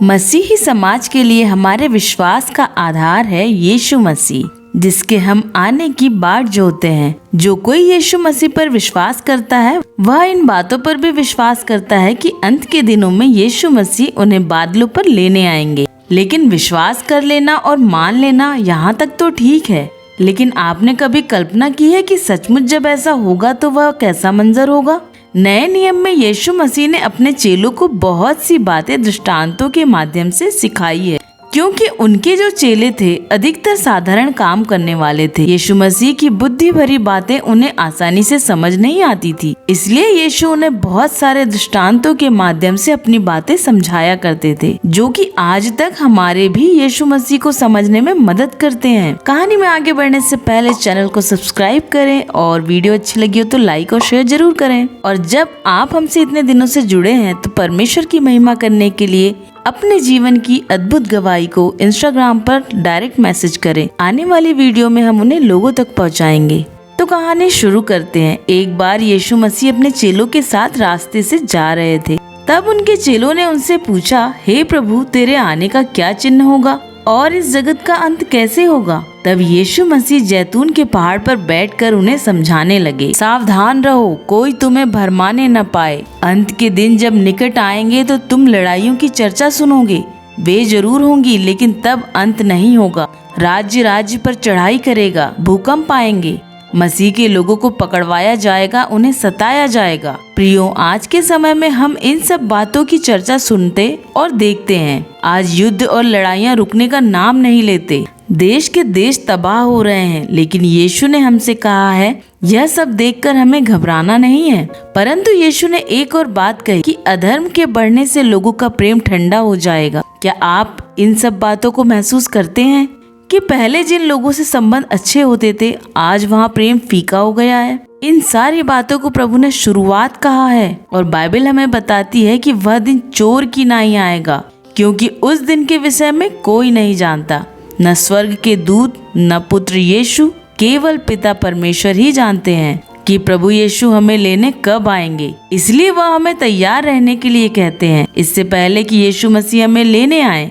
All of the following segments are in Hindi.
मसीही समाज के लिए हमारे विश्वास का आधार है यीशु मसीह, जिसके हम आने की बाट जोहते हैं। जो कोई यीशु मसीह पर विश्वास करता है वह इन बातों पर भी विश्वास करता है कि अंत के दिनों में यीशु मसीह उन्हें बादलों पर लेने आएंगे। लेकिन विश्वास कर लेना और मान लेना यहाँ तक तो ठीक है, लेकिन आपने कभी कल्पना की है कि सचमुच जब ऐसा होगा तो वह कैसा मंजर होगा? नए नियम में यीशु मसीह ने अपने चेलों को बहुत सी बातें दृष्टांतों के माध्यम से सिखाई है, क्योंकि उनके जो चेले थे अधिकतर साधारण काम करने वाले थे। यीशु मसीह की बुद्धि भरी बातें उन्हें आसानी से समझ नहीं आती थी, इसलिए यीशु उन्हें बहुत सारे दृष्टांतों के माध्यम से अपनी बातें समझाया करते थे, जो कि आज तक हमारे भी यीशु मसीह को समझने में मदद करते हैं। कहानी में आगे बढ़ने से पहले चैनल को सब्सक्राइब करें और वीडियो अच्छी लगी हो तो लाइक और शेयर जरूर करें। और जब आप हमसे इतने दिनों से जुड़े हैं तो परमेश्वर की महिमा करने के लिए अपने जीवन की अद्भुत गवाही को इंस्टाग्राम पर डायरेक्ट मैसेज करें। आने वाली वीडियो में हम उन्हें लोगों तक पहुंचाएंगे। तो कहानी शुरू करते हैं। एक बार यीशु मसीह अपने चेलों के साथ रास्ते से जा रहे थे। तब उनके चेलों ने उनसे पूछा, हे प्रभु, तेरे आने का क्या चिन्ह होगा और इस जगत का अंत कैसे होगा? तब यीशु मसीह जैतून के पहाड़ पर बैठकर उन्हें समझाने लगे, सावधान रहो, कोई तुम्हें भरमाने न पाए। अंत के दिन जब निकट आएंगे तो तुम लड़ाइयों की चर्चा सुनोगे। वे जरूर होंगी, लेकिन तब अंत नहीं होगा। राज्य राज्य पर चढ़ाई करेगा, भूकंप आएंगे, मसीह के लोगों को पकड़वाया जाएगा, उन्हें सताया जाएगा। प्रियो, आज के समय में हम इन सब बातों की चर्चा सुनते और देखते हैं। आज युद्ध और लड़ाइयाँ रुकने का नाम नहीं लेते। देश के देश तबाह हो रहे हैं, लेकिन यीशु ने हमसे कहा है यह सब देखकर हमें घबराना नहीं है। परंतु यीशु ने एक और बात कही कि अधर्म के बढ़ने से लोगों का प्रेम ठंडा हो जाएगा। क्या आप इन सब बातों को महसूस करते हैं कि पहले जिन लोगों से संबंध अच्छे होते थे आज वहाँ प्रेम फीका हो गया है? इन सारी बातों को प्रभु ने शुरुआत कहा है और बाइबल हमें बताती है कि वह दिन चोर की नहीं आएगा, क्योंकि उस दिन के विषय में कोई नहीं जानता, न स्वर्ग के दूत न पुत्र यीशु, केवल पिता परमेश्वर ही जानते हैं कि प्रभु यीशु हमें लेने कब आएंगे। इसलिए वह हमें तैयार रहने के लिए कहते हैं। इससे पहले कि यीशु मसीह हमें लेने आए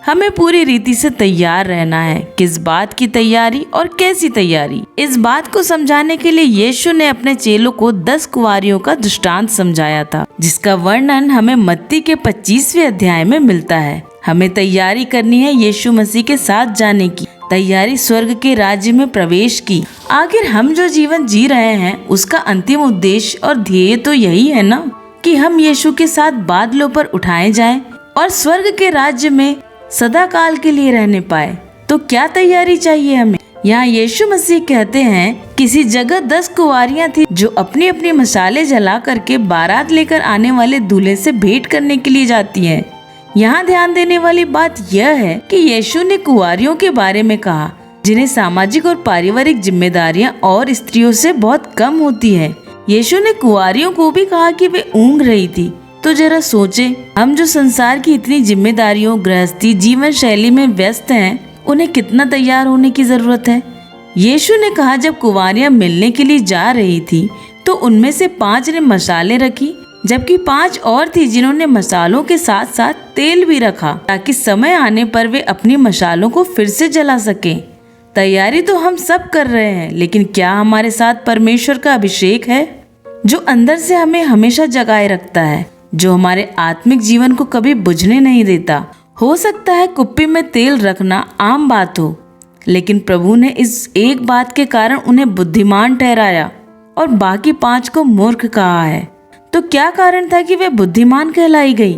हमें पूरी रीति से तैयार रहना है। किस बात की तैयारी और कैसी तैयारी? इस बात को समझाने के लिए यीशु ने अपने चेलों को 10 कुंवारियों का दृष्टांत समझाया था, जिसका वर्णन हमें मत्ती के 25वें अध्याय में मिलता है। हमें तैयारी करनी है यीशु मसीह के साथ जाने की, तैयारी स्वर्ग के राज्य में प्रवेश की। आखिर हम जो जीवन जी रहे हैं उसका अंतिम उद्देश्य और ध्येय तो यही है ना, कि हम यीशु के साथ बादलों पर उठाए जाएं और स्वर्ग के राज्य में सदा काल के लिए रहने पाए। तो क्या तैयारी चाहिए हमें? यहाँ यीशु मसीह कहते हैं, किसी जगह 10 कुंवारियां थी जो अपनी अपनी मसाले जला करके बारात लेकर आने वाले दूल्हे से भेंट करने के लिए जाती हैं। यहाँ ध्यान देने वाली बात यह है कि यीशु ने कुंवारियों के बारे में कहा जिन्हें सामाजिक और पारिवारिक जिम्मेदारियां और स्त्रियों से बहुत कम होती है। यीशु ने कुंवारियों को भी कहा कि वे ऊँघ रही थी। तो जरा सोचे, हम जो संसार की इतनी जिम्मेदारियों, गृहस्थी, जीवन शैली में व्यस्त हैं, उन्हें कितना तैयार होने की जरूरत है। यीशु ने कहा जब कुंवारियां मिलने के लिए जा रही थी तो उनमें से 5 ने मसाले रखी, जबकि 5 और थी जिन्होंने मसालों के साथ साथ तेल भी रखा, ताकि समय आने पर वे अपनी मसालों को फिर से जला सकें। तैयारी तो हम सब कर रहे हैं, लेकिन क्या हमारे साथ परमेश्वर का अभिषेक है, जो अंदर से हमें हमेशा जगाए रखता है, जो हमारे आत्मिक जीवन को कभी बुझने नहीं देता? हो सकता है कुप्पी में तेल रखना आम बात हो, लेकिन प्रभु ने इस एक बात के कारण उन्हें बुद्धिमान ठहराया और बाकी 5 को मूर्ख कहा है। तो क्या कारण था कि वे बुद्धिमान कहलाई गई?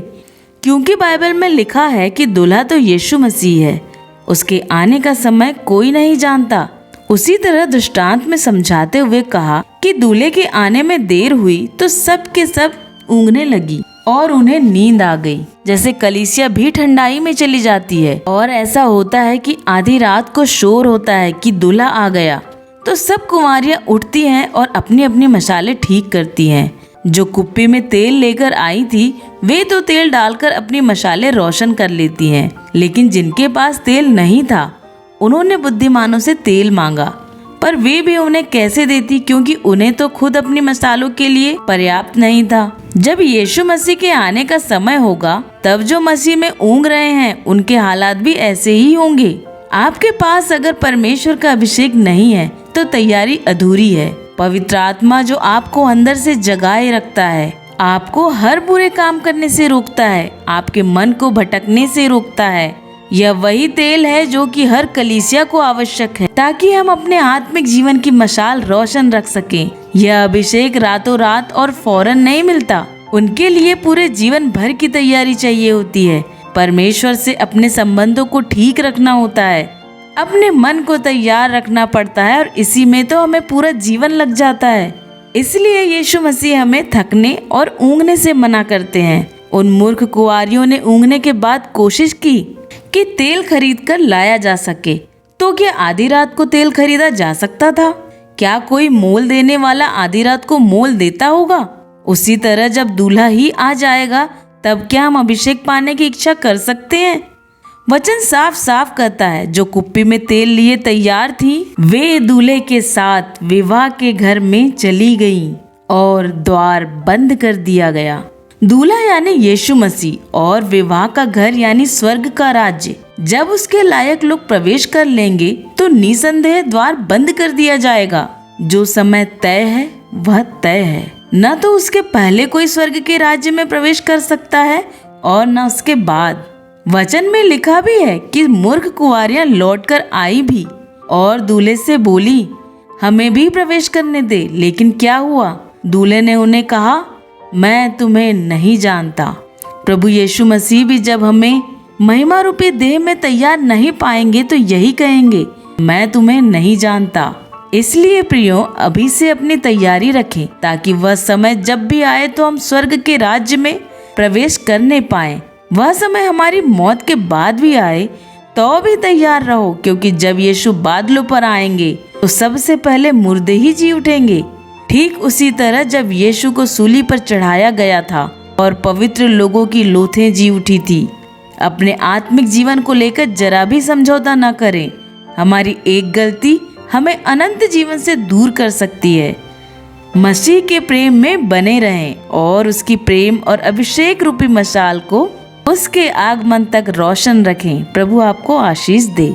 क्योंकि बाइबल में लिखा है कि दूल्हा तो यीशु मसीह है, उसके आने का समय कोई नहीं जानता। उसी तरह दृष्टांत में समझाते हुए कहा कि दूल्हे के आने में देर हुई तो सब के सब ऊँघने लगी और उन्हें नींद आ गई। जैसे कलीसिया भी ठंडाई में चली जाती है और ऐसा होता है कि आधी रात को शोर होता है कि दूल्हा आ गया, तो सब कुंवारियां उठती हैं और अपनी अपनी मसाले ठीक करती हैं। जो कुप्पी में तेल लेकर आई थी वे तो तेल डालकर अपनी मसाले रोशन कर लेती हैं, लेकिन जिनके पास तेल नहीं था उन्होंने बुद्धिमानों से तेल मांगा। पर वे भी उन्हें कैसे देती, क्योंकि उन्हें तो खुद अपनी मसालों के लिए पर्याप्त नहीं था। जब यीशु मसीह के आने का समय होगा, तब जो मसीह में ऊँग रहे हैं उनके हालात भी ऐसे ही होंगे। आपके पास अगर परमेश्वर का अभिषेक नहीं है तो तैयारी अधूरी है। पवित्र आत्मा जो आपको अंदर से जगाए रखता है, आपको हर बुरे काम करने से रोकता है, आपके मन को भटकने से रोकता है, यह वही तेल है जो कि हर कलीसिया को आवश्यक है, ताकि हम अपने आत्मिक जीवन की मशाल रोशन रख सकें। यह अभिषेक रातों रात और फौरन नहीं मिलता, उनके लिए पूरे जीवन भर की तैयारी चाहिए होती है। परमेश्वर से अपने संबंधों को ठीक रखना होता है, अपने मन को तैयार रखना पड़ता है, और इसी में तो हमें पूरा जीवन लग जाता है। इसलिए यीशु मसीह हमें थकने और ऊँघने से मना करते हैं। उन मूर्ख कुंवारियों ने ऊँघने के बाद कोशिश की कि तेल खरीद कर लाया जा सके, तो क्या आधी रात को तेल खरीदा जा सकता था? क्या कोई मोल देने वाला आधी रात को मोल देता होगा? उसी तरह जब दूल्हा ही आ जाएगा, तब क्या हम अभिषेक पाने की इच्छा कर सकते हैं? वचन साफ साफ कहता है, जो कुप्पी में तेल लिए तैयार थी, वे दूल्हे के साथ विवाह के घर में चली गईं और द्वार बंद कर दिया गया। दूल्हा यानी यीशु मसीह और विवाह का घर यानी स्वर्ग का राज्य जब उसके लायक लोग प्रवेश कर लेंगे, तो निसंदेह द्वार बंद कर दिया जाएगा। जो समय तय है वह तय है। न तो उसके पहले कोई स्वर्ग के राज्य में प्रवेश कर सकता है और न उसके बाद। वचन में लिखा भी है कि मूर्ख कुंवारियां लौटकर आई भी और दूल्हे से बोली, हमें भी प्रवेश करने दे। लेकिन क्या हुआ? दूल्हे ने उन्हें कहा, मैं तुम्हें नहीं जानता। प्रभु यीशु मसीह भी जब हमें महिमा रूपी देह में तैयार नहीं पाएंगे तो यही कहेंगे, मैं तुम्हें नहीं जानता। इसलिए प्रियो, अभी से अपनी तैयारी रखें, ताकि वह समय जब भी आए तो हम स्वर्ग के राज्य में प्रवेश करने पाएं। वह समय हमारी मौत के बाद भी आए तो भी तैयार रहो, क्योंकि जब यीशु बादलों पर आएंगे तो सबसे पहले मुर्दे ही जी उठेंगे। ठीक उसी तरह जब यीशु को सूली पर चढ़ाया गया था और पवित्र लोगों की लोथें जी उठी थी। अपने आत्मिक जीवन को लेकर जरा भी समझौता न करें। हमारी एक गलती हमें अनंत जीवन से दूर कर सकती है। मसीह के प्रेम में बने रहें और उसकी प्रेम और अभिषेक रूपी मशाल को उसके आगमन तक रोशन रखें। प्रभु आपको आशीष दे।